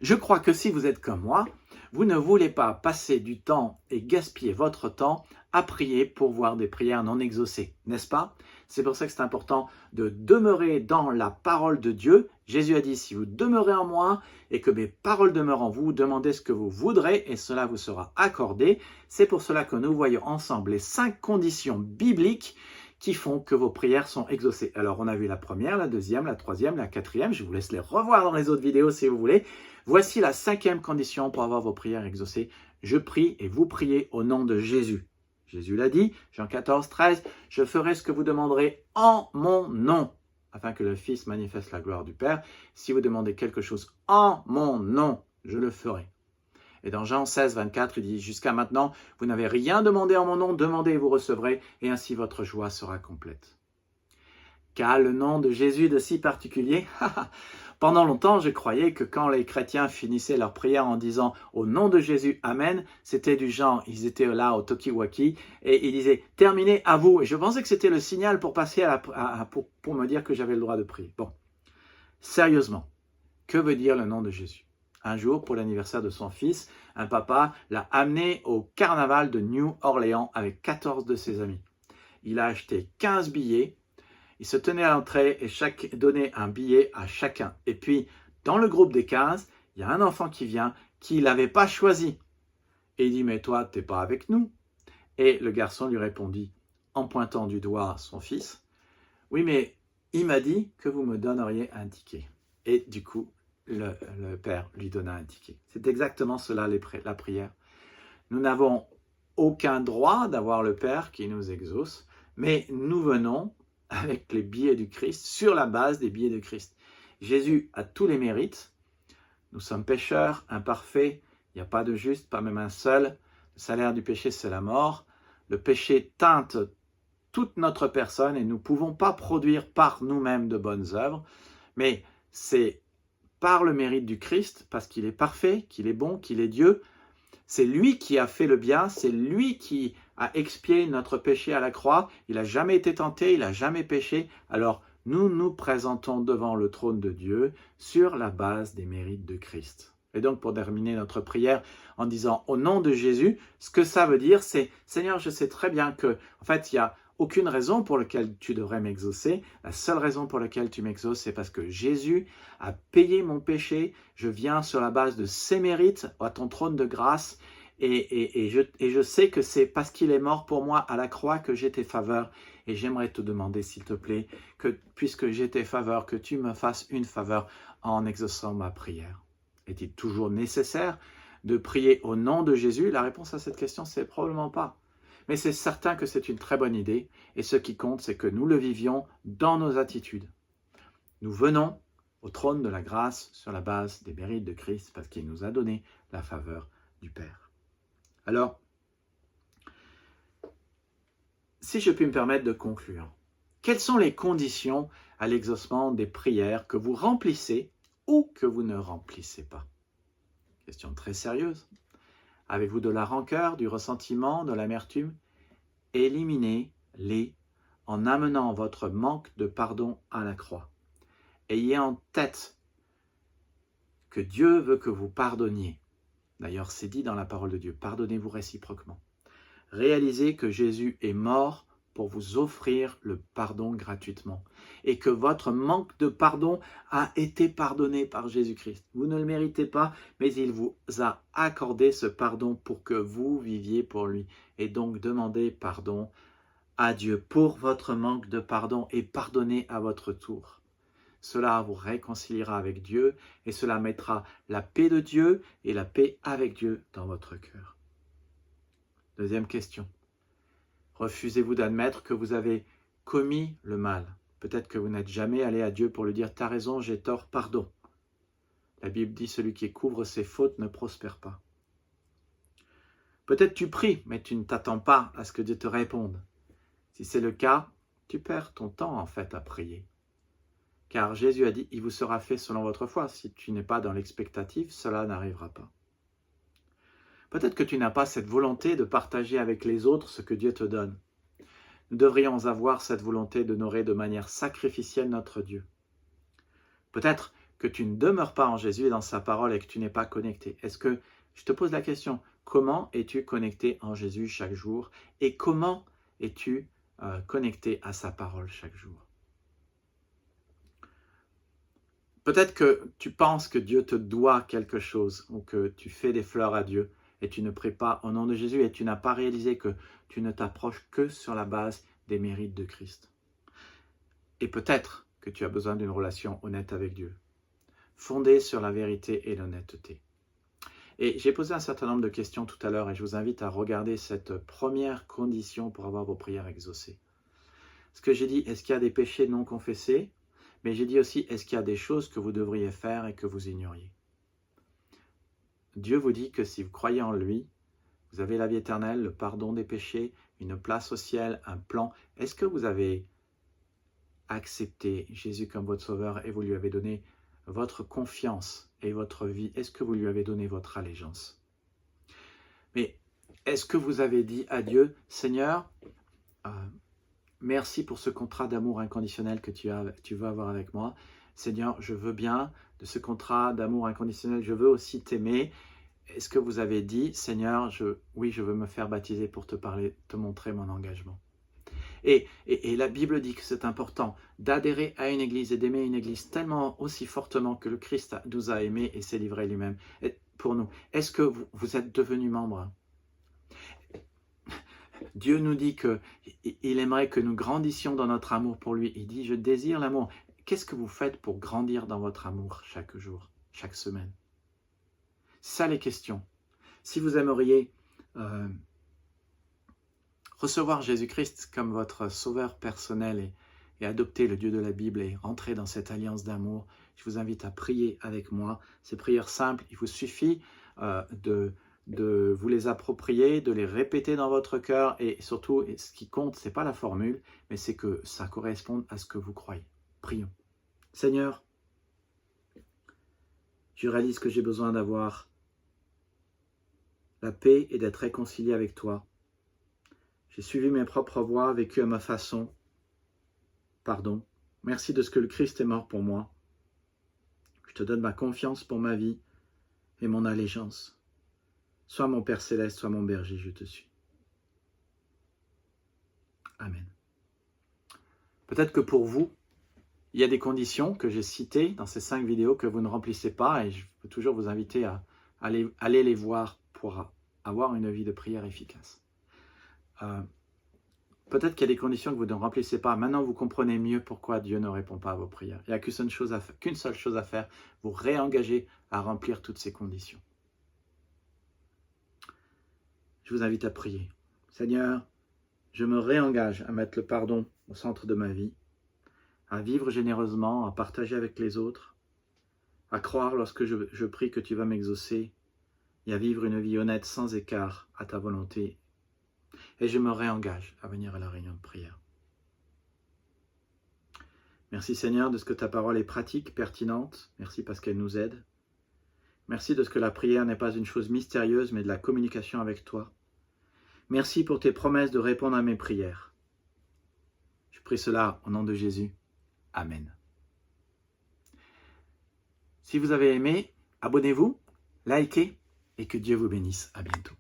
Je crois que si vous êtes comme moi, vous ne voulez pas passer du temps et gaspiller votre temps à prier pour voir des prières non exaucées, n'est-ce pas? C'est pour ça que c'est important de demeurer dans la parole de Dieu. Jésus a dit, si vous demeurez en moi et que mes paroles demeurent en vous, demandez ce que vous voudrez et cela vous sera accordé. C'est pour cela que nous voyons ensemble les 5 conditions bibliques qui font que vos prières sont exaucées. Alors, on a vu la première, la deuxième, la troisième, la quatrième. Je vous laisse les revoir dans les autres vidéos si vous voulez. Voici la 5e condition pour avoir vos prières exaucées. Je prie et vous priez au nom de Jésus. Jésus l'a dit, Jean 14, 13, « Je ferai ce que vous demanderez en mon nom, afin que le Fils manifeste la gloire du Père. Si vous demandez quelque chose en mon nom, je le ferai. » Et dans Jean 16, 24, il dit « Jusqu'à maintenant, vous n'avez rien demandé en mon nom, demandez et vous recevrez, et ainsi votre joie sera complète. » Qu'a le nom de Jésus de si particulier? Pendant longtemps, je croyais que quand les chrétiens finissaient leur prière en disant « Au nom de Jésus, Amen », c'était du genre, ils étaient là au Tokiwaki, et ils disaient « Terminé, à vous ». Et je pensais que c'était le signal pour passer pour me dire que j'avais le droit de prier. Bon, sérieusement, que veut dire le nom de Jésus? Un jour, pour l'anniversaire de son fils, un papa l'a amené au carnaval de New Orleans avec 14 de ses amis. Il a acheté 15 billets, il se tenait à l'entrée et donnait un billet à chacun. Et puis, dans le groupe des 15, il y a un enfant qui vient, qui ne l'avait pas choisi. Et il dit, mais toi, tu n'es pas avec nous. Et le garçon lui répondit, en pointant du doigt son fils, oui, mais il m'a dit que vous me donneriez un ticket. Et du coup, le père lui donna un ticket. C'est exactement cela la prière. Nous n'avons aucun droit d'avoir le Père qui nous exauce, mais nous venons avec les billets du Christ, sur la base des billets de Christ. Jésus a tous les mérites. Nous sommes pécheurs, imparfaits, il n'y a pas de juste, pas même un seul. Le salaire du péché, c'est la mort. Le péché teinte toute notre personne et nous ne pouvons pas produire par nous-mêmes de bonnes œuvres, mais c'est par le mérite du Christ, parce qu'il est parfait, qu'il est bon, qu'il est Dieu. C'est lui qui a fait le bien, c'est lui qui a expié notre péché à la croix. Il n'a jamais été tenté, il n'a jamais péché. Alors, nous nous présentons devant le trône de Dieu sur la base des mérites de Christ. Et donc, pour terminer notre prière en disant « Au nom de Jésus », ce que ça veut dire, c'est « Seigneur, je sais très bien que, en fait, il y a aucune raison pour laquelle tu devrais m'exaucer. La seule raison pour laquelle tu m'exauces, c'est parce que Jésus a payé mon péché. Je viens sur la base de ses mérites à ton trône de grâce. Et je sais que c'est parce qu'il est mort pour moi à la croix que j'ai tes faveurs. Et j'aimerais te demander, s'il te plaît, que puisque j'ai tes faveurs, que tu me fasses une faveur en exaucant ma prière. Est-il toujours nécessaire de prier au nom de Jésus? La réponse à cette question, c'est probablement pas. Mais c'est certain que c'est une très bonne idée, et ce qui compte, c'est que nous le vivions dans nos attitudes. Nous venons au trône de la grâce sur la base des mérites de Christ, parce qu'il nous a donné la faveur du Père. Alors, si je puis me permettre de conclure, quelles sont les conditions à l'exaucement des prières que vous remplissez ou que vous ne remplissez pas? Question très sérieuse. Avez-vous de la rancœur, du ressentiment, de l'amertume? Éliminez-les en amenant votre manque de pardon à la croix. Ayez en tête que Dieu veut que vous pardonniez. D'ailleurs, c'est dit dans la parole de Dieu, pardonnez-vous réciproquement. Réalisez que Jésus est mort pour vous offrir le pardon gratuitement et que votre manque de pardon a été pardonné par Jésus-Christ. Vous ne le méritez pas, mais il vous a accordé ce pardon pour que vous viviez pour lui. Et donc, demandez pardon à Dieu pour votre manque de pardon et pardonnez à votre tour. Cela vous réconciliera avec Dieu et cela mettra la paix de Dieu et la paix avec Dieu dans votre cœur. Deuxième question. Refusez-vous d'admettre que vous avez commis le mal? Peut-être que vous n'êtes jamais allé à Dieu pour lui dire « T'as raison, j'ai tort, pardon ». La Bible dit « Celui qui couvre ses fautes ne prospère pas ». Peut-être tu pries, mais tu ne t'attends pas à ce que Dieu te réponde. Si c'est le cas, tu perds ton temps en fait à prier. Car Jésus a dit « Il vous sera fait selon votre foi ». Si tu n'es pas dans l'expectative, cela n'arrivera pas. Peut-être que tu n'as pas cette volonté de partager avec les autres ce que Dieu te donne. Nous devrions avoir cette volonté d'honorer de manière sacrificielle notre Dieu. Peut-être que tu ne demeures pas en Jésus et dans sa parole et que tu n'es pas connecté? Est-ce que, je te pose la question, comment es-tu connecté en Jésus chaque jour et comment es-tu connecté à sa parole chaque jour? Peut-être que tu penses que Dieu te doit quelque chose ou que tu fais des fleurs à Dieu et tu ne pries pas au nom de Jésus et tu n'as pas réalisé que tu ne t'approches que sur la base des mérites de Christ. Et peut-être que tu as besoin d'une relation honnête avec Dieu, fondée sur la vérité et l'honnêteté. Et j'ai posé un certain nombre de questions tout à l'heure et je vous invite à regarder cette première condition pour avoir vos prières exaucées. Ce que j'ai dit, est-ce qu'il y a des péchés non confessés? Mais j'ai dit aussi, est-ce qu'il y a des choses que vous devriez faire et que vous ignoriez? Dieu vous dit que si vous croyez en lui, vous avez la vie éternelle, le pardon des péchés, une place au ciel, un plan. Est-ce que vous avez accepté Jésus comme votre sauveur et vous lui avez donné votre confiance et votre vie? Est-ce que vous lui avez donné votre allégeance? Mais est-ce que vous avez dit à Dieu, Seigneur, merci pour ce contrat d'amour inconditionnel que tu veux avoir avec moi. Seigneur, je veux bien de ce contrat d'amour inconditionnel, je veux aussi t'aimer. Est-ce que vous avez dit, Seigneur, oui, je veux me faire baptiser pour te parler, te montrer mon engagement? Et la Bible dit que c'est important d'adhérer à une église et d'aimer une église tellement aussi fortement que le Christ nous a aimés et s'est livré lui-même pour nous. Est-ce que vous êtes devenu membre? Dieu nous dit qu'il aimerait que nous grandissions dans notre amour pour lui. Il dit, je désire l'amour. Qu'est-ce que vous faites pour grandir dans votre amour chaque jour, chaque semaine? Ça les questions. Si vous aimeriez recevoir Jésus-Christ comme votre sauveur personnel et adopter le Dieu de la Bible et rentrer dans cette alliance d'amour, je vous invite à prier avec moi. Ces prières simples, il vous suffit de vous les approprier, de les répéter dans votre cœur et surtout, ce qui compte, ce n'est pas la formule, mais c'est que ça corresponde à ce que vous croyez. Prions. Seigneur, je réalise que j'ai besoin d'avoir la paix et d'être réconcilié avec toi. J'ai suivi mes propres voies, vécu à ma façon. Pardon. Merci de ce que le Christ est mort pour moi. Je te donne ma confiance pour ma vie et mon allégeance. Sois mon Père Céleste, sois mon berger, je te suis. Amen. Peut-être que pour vous, il y a des conditions que j'ai citées dans ces 5 vidéos que vous ne remplissez pas et je peux toujours vous inviter à aller les voir pour avoir une vie de prière efficace. Peut-être qu'il y a des conditions que vous ne remplissez pas. Maintenant, vous comprenez mieux pourquoi Dieu ne répond pas à vos prières. Il n'y a qu'une seule chose à faire, vous réengager à remplir toutes ces conditions. Je vous invite à prier. Seigneur, je me réengage à mettre le pardon au centre de ma vie, à vivre généreusement, à partager avec les autres, à croire lorsque je prie que tu vas m'exaucer et à vivre une vie honnête sans écart à ta volonté. Et je me réengage à venir à la réunion de prière. Merci Seigneur de ce que ta parole est pratique, pertinente. Merci parce qu'elle nous aide. Merci de ce que la prière n'est pas une chose mystérieuse, mais de la communication avec toi. Merci pour tes promesses de répondre à mes prières. Je prie cela au nom de Jésus. Amen. Si vous avez aimé, abonnez-vous, likez et que Dieu vous bénisse. À bientôt.